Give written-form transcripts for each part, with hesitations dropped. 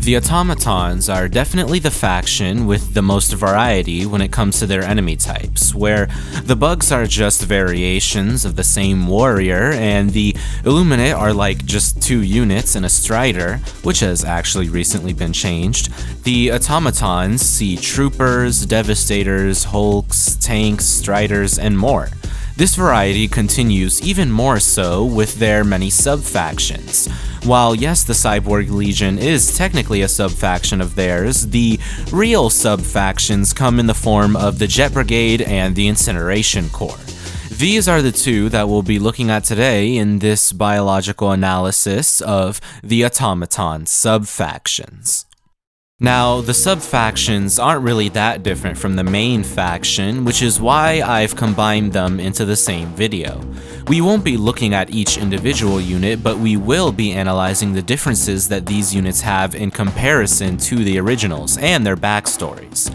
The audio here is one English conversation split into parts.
The automatons are definitely the faction with the most variety when it comes to their enemy types, where the bugs are just variations of the same warrior, and the Illuminate are like just 2 units and a Strider, which has actually recently been changed. The automatons see troopers, devastators, hulks, tanks, Striders, and more. This variety continues even more so with their many sub-factions. While yes, the Cyborg Legion is technically a sub-faction of theirs, the real sub-factions come in the form of the Jet Brigade and the Incineration Corps. These are the 2 that we'll be looking at today in this biological analysis of the automaton sub-factions. Now, the sub-factions aren't really that different from the main faction, which is why I've combined them into the same video. We won't be looking at each individual unit, but we will be analyzing the differences that these units have in comparison to the originals and their backstories.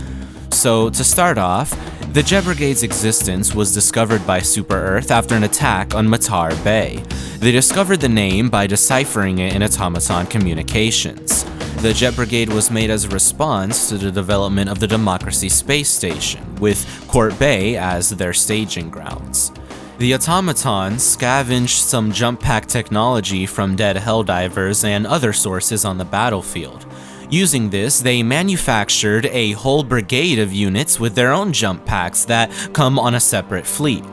So, to start off, the Jet Brigade's existence was discovered by Super Earth after an attack on Matar Bay. They discovered the name by deciphering it in automaton communications. The Jet Brigade was made as a response to the development of the Democracy Space Station, with Court Bay as their staging grounds. The automatons scavenged some jump pack technology from dead Helldivers and other sources on the battlefield. Using this, they manufactured a whole brigade of units with their own jump packs that come on a separate fleet.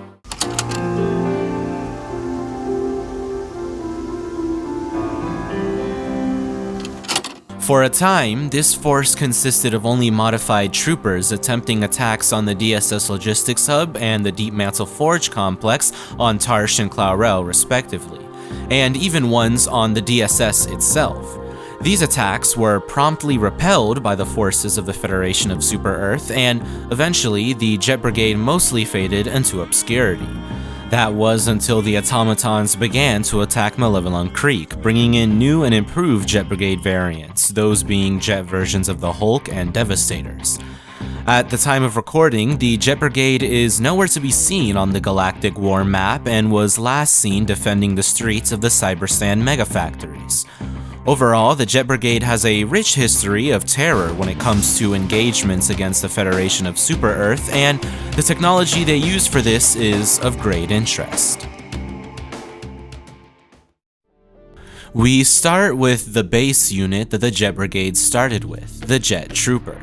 For a time, this force consisted of only modified troopers attempting attacks on the DSS Logistics Hub and the Deep Mantle Forge complex on Tarsh and Claurel respectively, and even ones on the DSS itself. These attacks were promptly repelled by the forces of the Federation of Super Earth, and eventually the Jet Brigade mostly faded into obscurity. That was until the automatons began to attack Malevolent Creek, bringing in new and improved Jet Brigade variants, those being jet versions of the Hulk and Devastators. At the time of recording, the Jet Brigade is nowhere to be seen on the Galactic War map and was last seen defending the streets of the Cyberstan megafactories. Overall, the Jet Brigade has a rich history of terror when it comes to engagements against the Federation of Super Earth, and the technology they use for this is of great interest. We start with the base unit that the Jet Brigade started with, the Jet Trooper.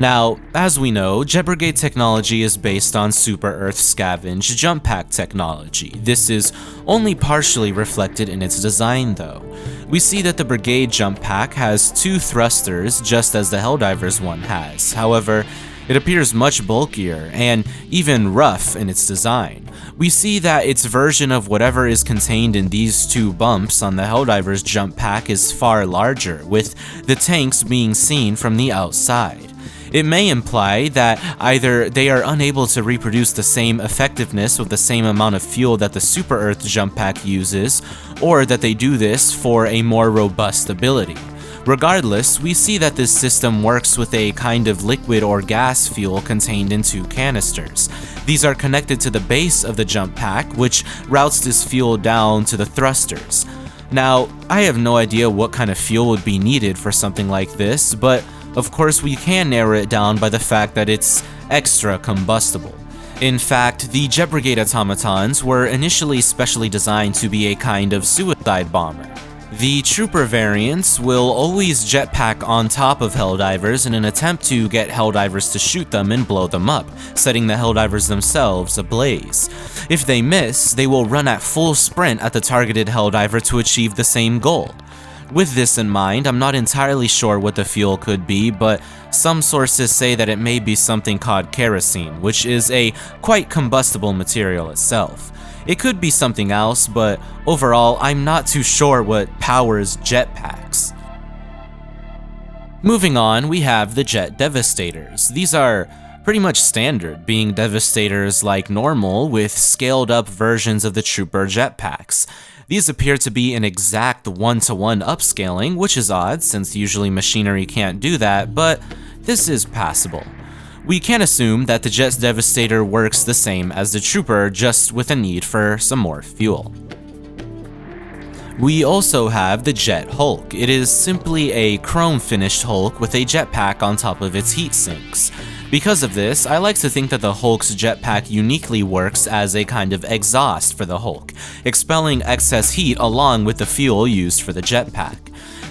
Now, as we know, Jet Brigade technology is based on Super Earth scavenged jump pack technology. This is only partially reflected in its design though. We see that the Brigade jump pack has 2 thrusters just as the Helldivers one has. However, it appears much bulkier and even rough in its design. We see that its version of whatever is contained in these 2 bumps on the Helldivers jump pack is far larger, with the tanks being seen from the outside. It may imply that either they are unable to reproduce the same effectiveness with the same amount of fuel that the Super Earth jump pack uses, or that they do this for a more robust ability. Regardless, we see that this system works with a kind of liquid or gas fuel contained in 2 canisters. These are connected to the base of the jump pack, which routes this fuel down to the thrusters. Now, I have no idea what kind of fuel would be needed for something like this, but of course we can narrow it down by the fact that it's extra combustible. In fact, the Jet Brigade automatons were initially specially designed to be a kind of suicide bomber. The trooper variants will always jetpack on top of Helldivers in an attempt to get Helldivers to shoot them and blow them up, setting the Helldivers themselves ablaze. If they miss, they will run at full sprint at the targeted Helldiver to achieve the same goal. With this in mind, I'm not entirely sure what the fuel could be, but some sources say that it may be something called kerosene, which is a quite combustible material itself. It could be something else, but overall, I'm not too sure what powers jetpacks. Moving on, we have the Jet Devastators. These are pretty much standard, being Devastators like normal with scaled up versions of the Trooper jetpacks. These appear to be an exact 1-to-1 upscaling, which is odd since usually machinery can't do that, but this is passable. We can assume that the Jet Devastator works the same as the Trooper, just with a need for some more fuel. We also have the Jet Hulk. It is simply a chrome-finished Hulk with a jetpack on top of its heat sinks. Because of this, I like to think that the Hulk's jetpack uniquely works as a kind of exhaust for the Hulk, expelling excess heat along with the fuel used for the jetpack.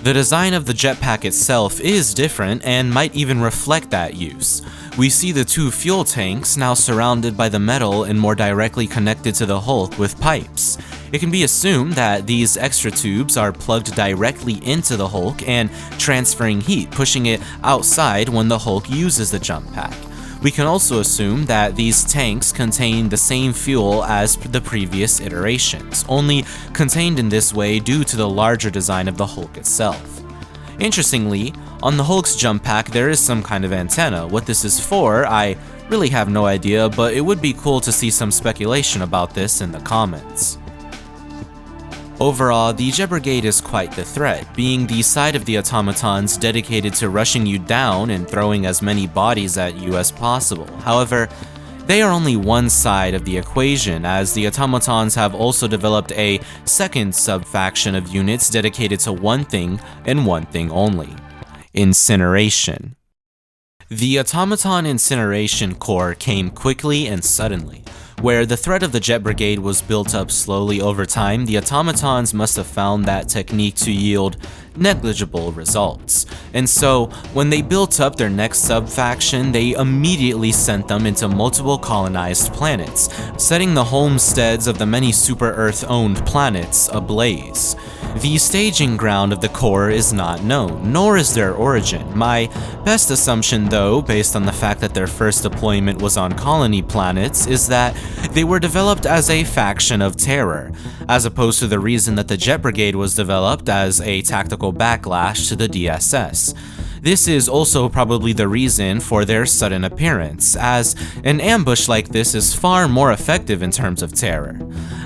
The design of the jetpack itself is different and might even reflect that use. We see the two fuel tanks now surrounded by the metal and more directly connected to the Hulk with pipes. It can be assumed that these extra tubes are plugged directly into the Hulk and transferring heat, pushing it outside when the Hulk uses the jump pack. We can also assume that these tanks contain the same fuel as the previous iterations, only contained in this way due to the larger design of the Hulk itself. Interestingly, on the Hulk's jump pack there is some kind of antenna. What this is for, I really have no idea, but it would be cool to see some speculation about this in the comments. Overall, the Jet Brigade is quite the threat, being the side of the automatons dedicated to rushing you down and throwing as many bodies at you as possible. However, they are only one side of the equation, as the automatons have also developed a second sub-faction of units dedicated to one thing and one thing only: incineration. The Automaton Incineration Corps came quickly and suddenly. Where the threat of the Jet Brigade was built up slowly over time, the automatons must have found that technique to yield negligible results. And so, when they built up their next sub-faction, they immediately sent them into multiple colonized planets, setting the homesteads of the many Super-Earth-owned planets ablaze. The staging ground of the Corps is not known, nor is their origin. My best assumption though, based on the fact that their first deployment was on colony planets, is that they were developed as a faction of terror, as opposed to the reason that the Jet Brigade was developed as a tactical backlash to the DSS. This is also probably the reason for their sudden appearance, as an ambush like this is far more effective in terms of terror.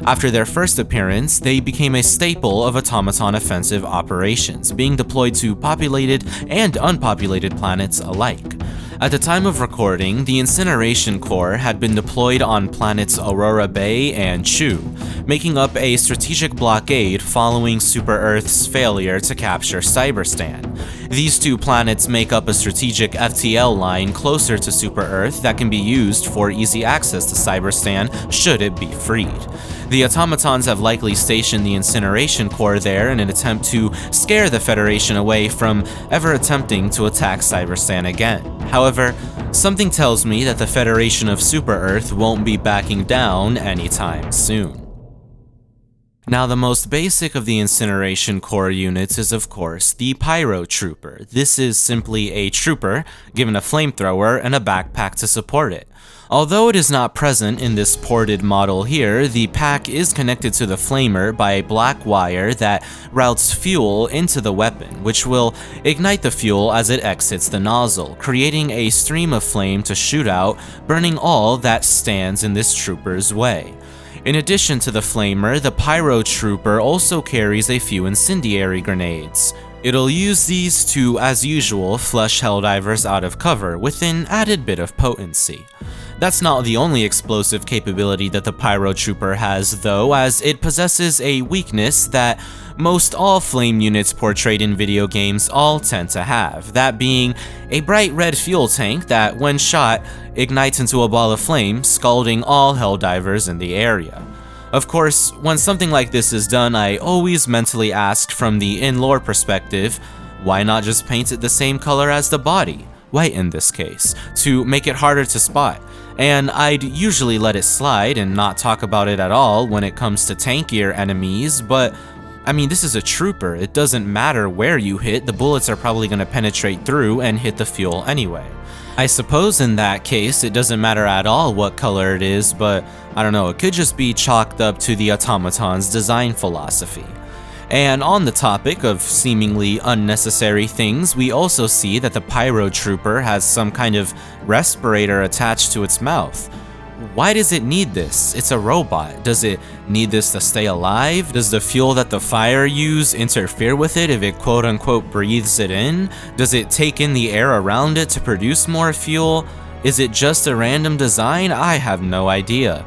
After their first appearance, they became a staple of automaton offensive operations, being deployed to populated and unpopulated planets alike. At the time of recording, the Incineration Corps had been deployed on planets Aurora Bay and Chu, making up a strategic blockade following Super-Earth's failure to capture Cyberstan. These two planets make up a strategic FTL line closer to Super-Earth that can be used for easy access to Cyberstan should it be freed. The automatons have likely stationed the Incineration Corps there in an attempt to scare the Federation away from ever attempting to attack Cyberstan again. However, something tells me that the Federation of Super-Earth won't be backing down anytime soon. Now, the most basic of the Incineration Corps units is of course the Pyro Trooper. This is simply a trooper given a flamethrower and a backpack to support it. Although it is not present in this ported model here, the pack is connected to the flamer by a black wire that routes fuel into the weapon, which will ignite the fuel as it exits the nozzle, creating a stream of flame to shoot out, burning all that stands in this trooper's way. In addition to the flamer, the Pyro Trooper also carries a few incendiary grenades. It'll use these to, as usual, flush Helldivers out of cover with an added bit of potency. That's not the only explosive capability that the Pyro Trooper has though, as it possesses a weakness that most all flame units portrayed in video games all tend to have, that being a bright red fuel tank that, when shot, ignites into a ball of flame, scalding all Helldivers in the area. Of course, when something like this is done, I always mentally ask from the in-lore perspective, why not just paint it the same color as the body, white in this case, to make it harder to spot? And I'd usually let it slide and not talk about it at all when it comes to tankier enemies, but I mean, this is a trooper. It doesn't matter where you hit, the bullets are probably going to penetrate through and hit the fuel anyway. I suppose in that case, it doesn't matter at all what color it is, but I don't know, it could just be chalked up to the automaton's design philosophy. And on the topic of seemingly unnecessary things, we also see that the Pyro Trooper has some kind of respirator attached to its mouth. Why does it need this? It's a robot. Does it need this to stay alive? Does the fuel that the fire use interfere with it if it quote-unquote breathes it in? Does it take in the air around it to produce more fuel? Is it just a random design? I have no idea.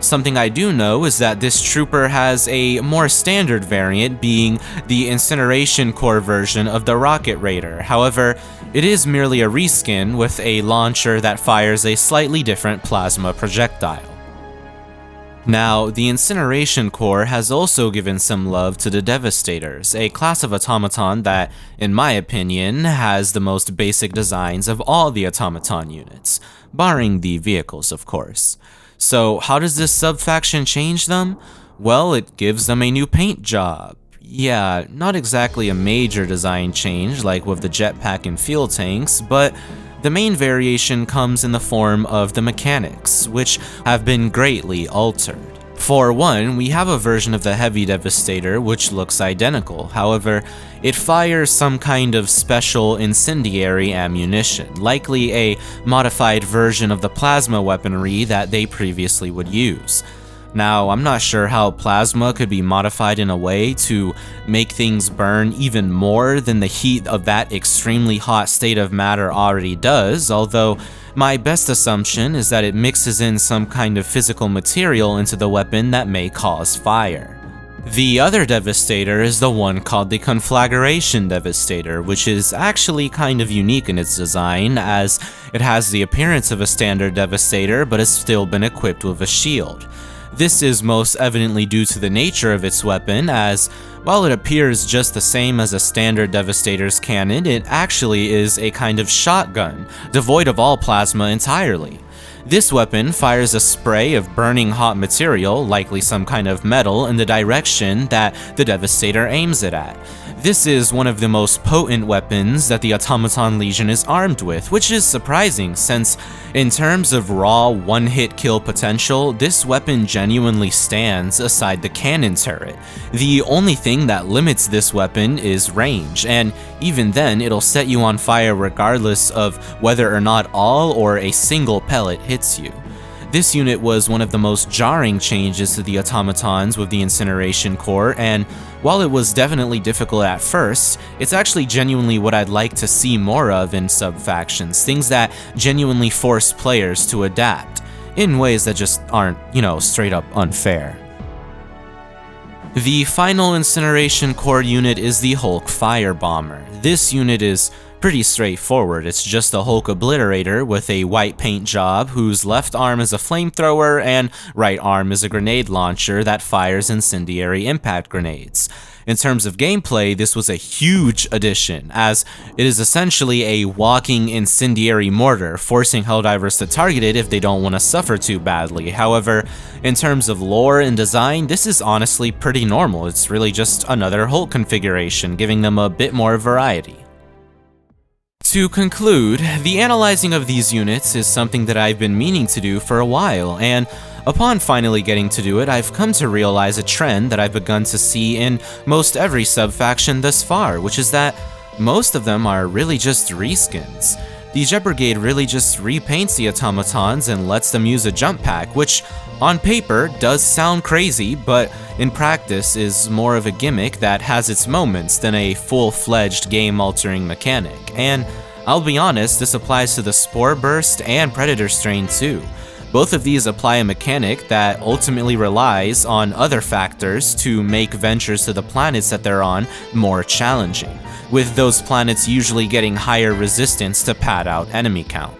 Something I do know is that this trooper has a more standard variant, being the Incineration core version of the Rocket Raider. However, it is merely a reskin with a launcher that fires a slightly different plasma projectile. Now, the Incineration core has also given some love to the Devastators, a class of automaton that, in my opinion, has the most basic designs of all the automaton units, barring the vehicles, of course. So how does this sub-faction change them? Well, it gives them a new paint job. Yeah, not exactly a major design change like with the jetpack and fuel tanks, but the main variation comes in the form of the mechanics, which have been greatly altered. For one, we have a version of the Heavy Devastator which looks identical. However, it fires some kind of special incendiary ammunition, likely a modified version of the plasma weaponry that they previously would use. Now, I'm not sure how plasma could be modified in a way to make things burn even more than the heat of that extremely hot state of matter already does, although my best assumption is that it mixes in some kind of physical material into the weapon that may cause fire. The other Devastator is the one called the Conflagration Devastator, which is actually kind of unique in its design, as it has the appearance of a standard Devastator but has still been equipped with a shield. This is most evidently due to the nature of its weapon, as while it appears just the same as a standard Devastator's cannon, it actually is a kind of shotgun, devoid of all plasma entirely. This weapon fires a spray of burning hot material, likely some kind of metal, in the direction that the Devastator aims it at. This is one of the most potent weapons that the Automaton Legion is armed with, which is surprising since, in terms of raw one-hit kill potential, this weapon genuinely stands aside the cannon turret. The only thing that limits this weapon is range, and even then it'll set you on fire regardless of whether or not all or a single pellet hits you. This unit was one of the most jarring changes to the automatons with the Incineration core, and while it was definitely difficult at first, it's actually genuinely what I'd like to see more of in sub-factions, things that genuinely force players to adapt, in ways that just aren't, straight up unfair. The final Incineration core unit is the Hulk Firebomber. This unit is pretty straightforward. It's just a Hulk Obliterator with a white paint job whose left arm is a flamethrower and right arm is a grenade launcher that fires incendiary impact grenades. In terms of gameplay, this was a huge addition, as it is essentially a walking incendiary mortar, forcing Helldivers to target it if they don't want to suffer too badly. However, in terms of lore and design, this is honestly pretty normal. It's really just another Hulk configuration, giving them a bit more variety. To conclude, the analyzing of these units is something that I've been meaning to do for a while, and upon finally getting to do it, I've come to realize a trend that I've begun to see in most every sub-faction thus far, which is that most of them are really just reskins. The Jet Brigade really just repaints the automatons and lets them use a jump pack, which on paper does sound crazy, but in practice is more of a gimmick that has its moments than a full-fledged game-altering mechanic. And I'll be honest, this applies to the Spore Burst and Predator Strain too. Both of these apply a mechanic that ultimately relies on other factors to make ventures to the planets that they're on more challenging, with those planets usually getting higher resistance to pad out enemy count.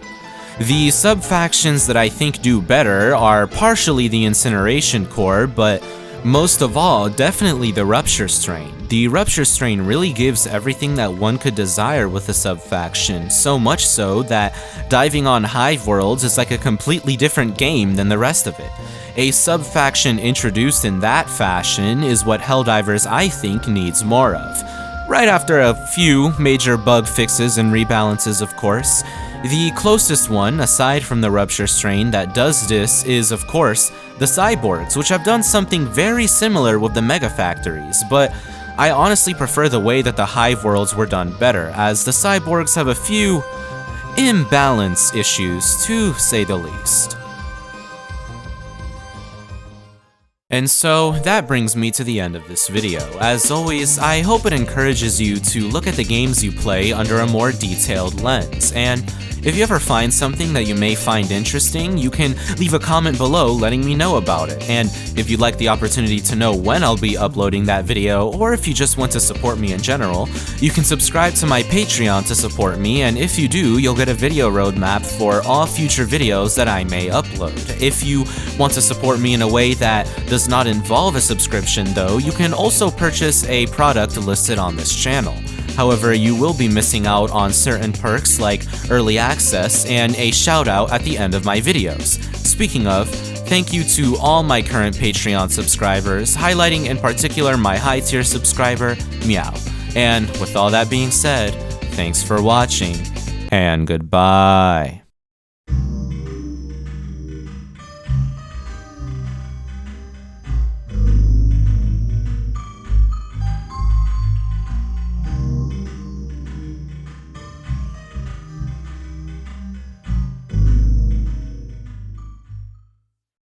The sub-factions that I think do better are partially the Incineration core, but most of all, definitely the Rupture Strain. The Rupture Strain really gives everything that one could desire with a sub-faction, so much so that diving on Hive Worlds is like a completely different game than the rest of it. A sub-faction introduced in that fashion is what Helldivers, I think, needs more of. Right after a few major bug fixes and rebalances, of course. The closest one, aside from the Rupture Strain, that does this is, of course, the Cyborgs, which have done something very similar with the Mega Factories, but I honestly prefer the way that the Hive Worlds were done better, as the Cyborgs have a few imbalance issues, to say the least. And so that brings me to the end of this video. As always, I hope it encourages you to look at the games you play under a more detailed lens, and if you ever find something that you may find interesting, you can leave a comment below letting me know about it. And if you'd like the opportunity to know when I'll be uploading that video, or if you just want to support me in general, you can subscribe to my Patreon to support me, and if you do, you'll get a video roadmap for all future videos that I may upload. If you want to support me in a way that does not involve a subscription though, you can also purchase a product listed on this channel. However, you will be missing out on certain perks like early access and a shout out at the end of my videos. Speaking of, thank you to all my current Patreon subscribers, highlighting in particular my high tier subscriber, Meow. And with all that being said, thanks for watching, and goodbye.